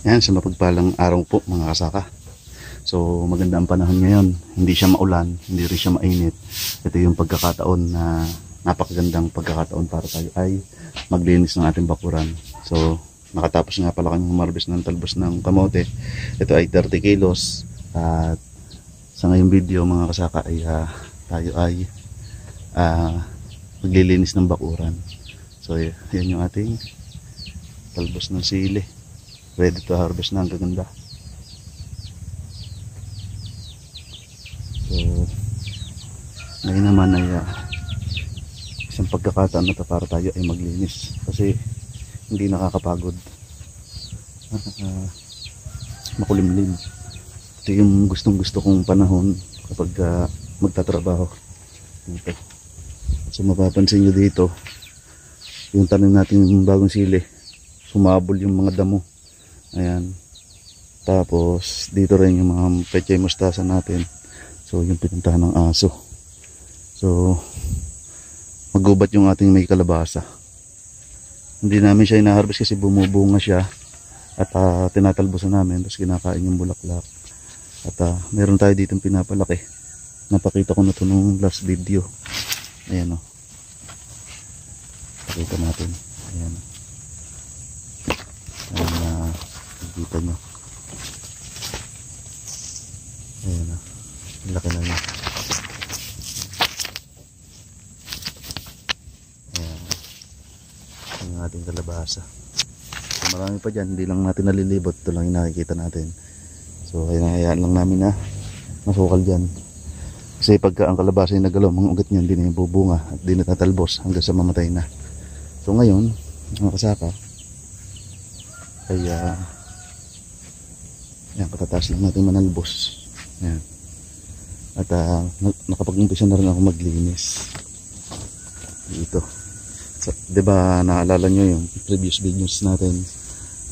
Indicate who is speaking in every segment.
Speaker 1: Yan, sa mapagpalang araw po mga kasaka. So maganda ang panahon ngayon. Hindi siya maulan, hindi rin siya mainit. Ito yung pagkakataon na napakagandang pagkakataon para tayo ay maglinis ng ating bakuran. So nakatapos nga pala kami humarbis ng talbos ng kamote. Ito ay 30 kilos. At sa ngayong video mga kasaka ay tayo ay maglilinis ng bakuran. So yan yung ating talbos ng sili. Ready to harvest na, ang gaganda. So ngayon naman ay isang pagkakataon na para tayo ay maglinis kasi hindi nakakapagod. Makulimlim. Ito yung gustong gusto kong panahon kapag magtatrabaho dito. So mapapansin nyo dito yung tanim natin yung bagong sili, sumabol yung mga damo. Ayan. Tapos dito rin yung mga pechay mustasa natin. So yung pinuntahan ng aso. So magubat yung ating may kalabasa. Hindi namin siya inaharvest kasi bumubunga siya. At tinatalbosan namin. Tapos kinakain yung bulaklak. At meron tayo ditong pinapalaki. Napakita ko na ito nung last video. Ayan o. Pakita natin. Ayan. Ayan. Kita nyo. Ayan na. Laki na niya. Ayan. Ang ating kalabasa. So, marami pa dyan. Hindi lang natin nalilibot. Ito lang yung nakikita natin. So hayaan lang namin na masukal dyan. Kasi pagka ang kalabasa yung nagalaw, mga ugat niyan, hindi na yung bubunga at hindi na tatalbos hanggang sa mamatay na. So ngayon, mga kasaka, ay yan, katataas lang natin manalbos. Yan. At nakapag-umpisa na rin ako maglinis dito. So, diba naalala nyo yung previous videos natin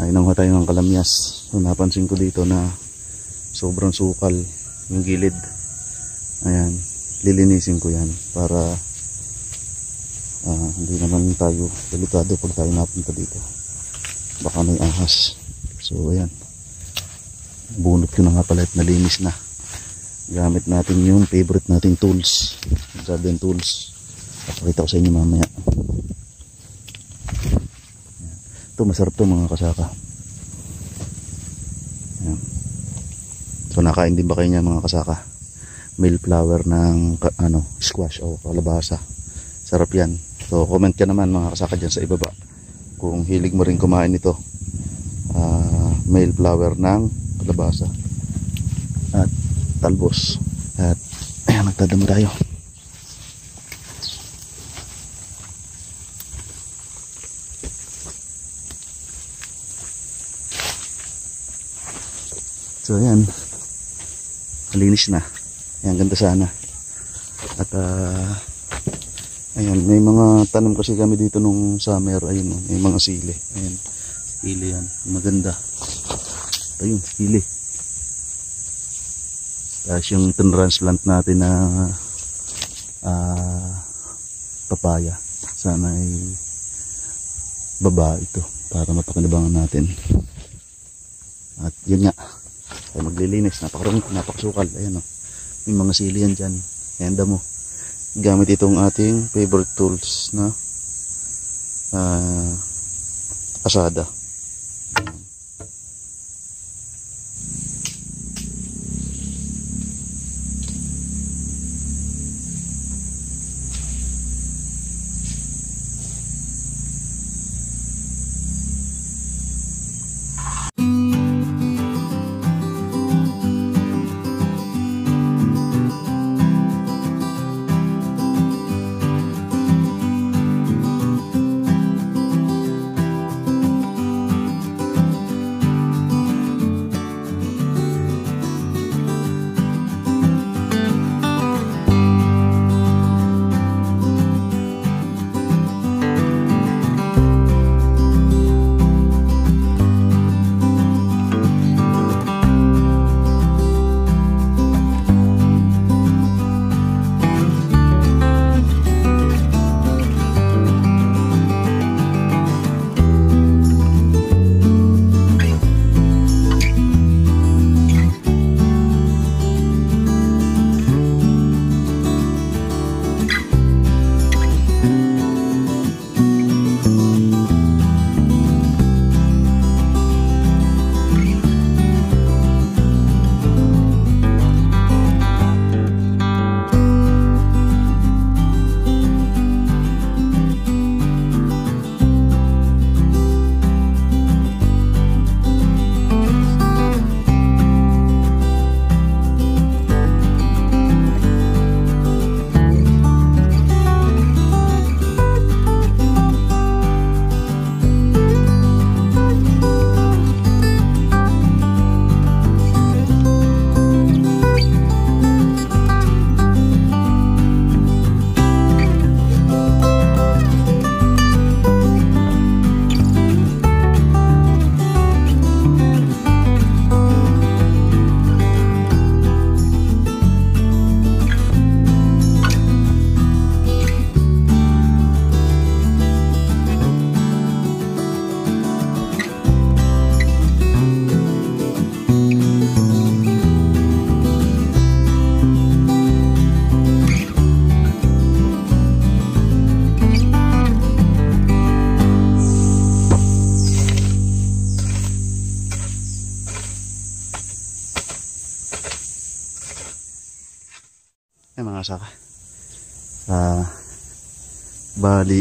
Speaker 1: ay nanguha tayo ng kalamyas. So napansin ko dito na sobrang sukal yung gilid. Ayan, lilinisin ko yan para hindi naman tayo delikado pag tayo napunta dito. Baka may ahas. So ayan, bunot ko na nga pala at nalinis na. Gamit natin yung favorite nating tools, garden tools. Pakita ko sa inyo mamaya. Ito masarap to mga kasaka. Ayan. So nakain din ba kayo niya mga kasaka? Male flower ng squash o kalabasa. Sarap yan. So comment ka naman mga kasaka dyan sa ibaba kung hilig mo rin kumain ito. Male flower ng kalabasa at talbos. At ayan, nagtadamo tayo. So ayan, malinis na. Ayan, ganda sana. At ayan, may mga tanim kasi kami dito nung summer. Ayun, may mga sili. Ayan, sili yan, maganda. Ito yung sili. Tapos yung transplant natin na papaya, sana ay baba ito para mapakinabangan natin. At yun nga, ay maglilinis, napakasukal. Ayan o, may mga sili yan dyan. Ayan damo. Gamit itong ating favorite tools na asada. mga saka. Bali,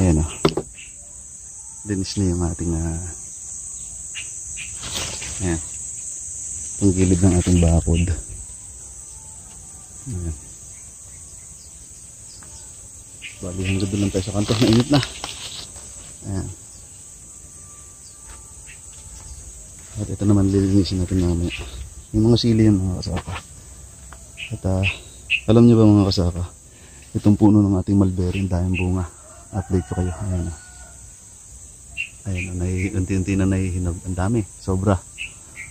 Speaker 1: ayan o. Linis na yung ating ayan. Ang gilid ng ating bakod. Ayan. Bali, hanggang doon lang tayo sa kanto. Mainit na. Ayan. At ito naman lilinisin natin namin. Yung mga sili yan mga kasaka. At alam nyo ba mga kasaka, itong puno ng ating mulberry, dahil bunga. Update ko kayo. Ayan. Ayan, unti-unti na nahihinog. Ang dami. Sobrang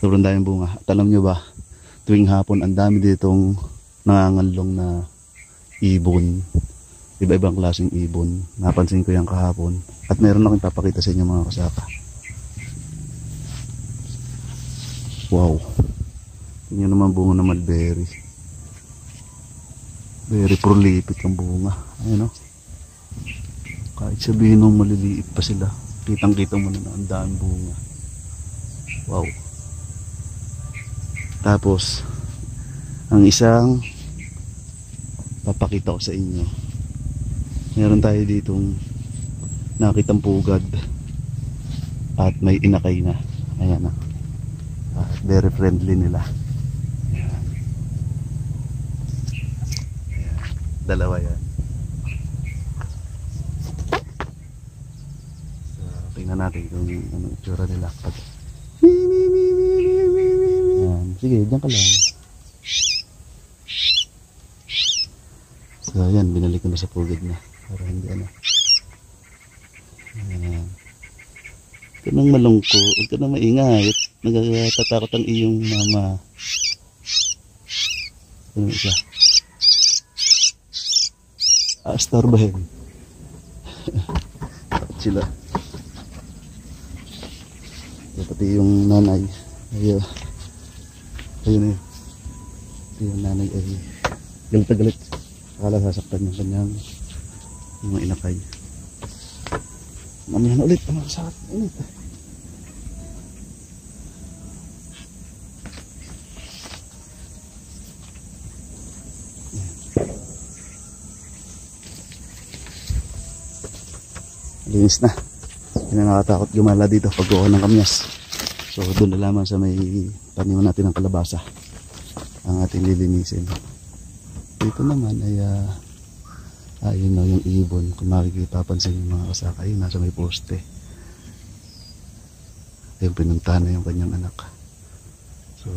Speaker 1: daming bunga. At alam nyo ba, tuwing hapon, ang dami ditong nanganganlong na ibon. Iba-ibang klaseng ibon. Napansin ko yan kahapon. At meron akong papakita sa inyo mga kasaka. Wow. Tingnan naman bunga ng mulberry. Very prolific ang bunga. Ayan o. Kahit sabihin nung maliliit pa sila, kitang-kita mo na ang daming bunga. Wow. Tapos, ang isang papakita ko sa inyo. Meron tayo ditong nakitang pugad at may inakay na. Ayan na. Very friendly nila. Ayan. Ayan. Dalawa yan. So, tingnan natin kung ano itsura nila. Ayan. Sige, dyan ka lang. So, ayan. Binalik ko na sa pugad na. Para hindi ano. Ayan. Huwag ka nang malungko. Huwag ka nang maingay. Nagtatakot ang iyong mama. Ano isa? Starbahin. Sila. Pati yung nanay. Ayun. Ayun eh. Yung nanay ay galit na galit. Akala sasaktan yung kanyang mga inakay. Mamihan ulit. Ang sakit. Init. Linis na. Hindi na nakatakot gumala dito pag kuha ng kamyas. So doon na lamang sa may taniman natin ng kalabasa ang ating lilinisin. Dito naman ay ayun na yung ibon. Kung makikita pansin yung mga kasaka, ayun nasa may poste. Ayun, pinuntahan na yung kanyang anak. So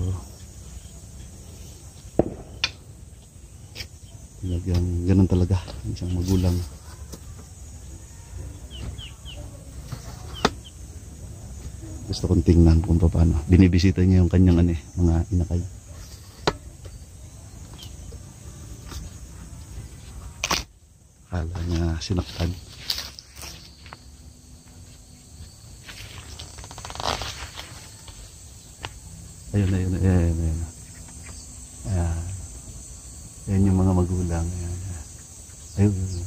Speaker 1: ganun talaga isang magulang. Gusto kong tingnan kung paano. Binibisita niya yung kanyang mga inakay. Akala niya sinaktan. Ayun. Ayan. Ayan yung mga magulang. Ayun. Ayun.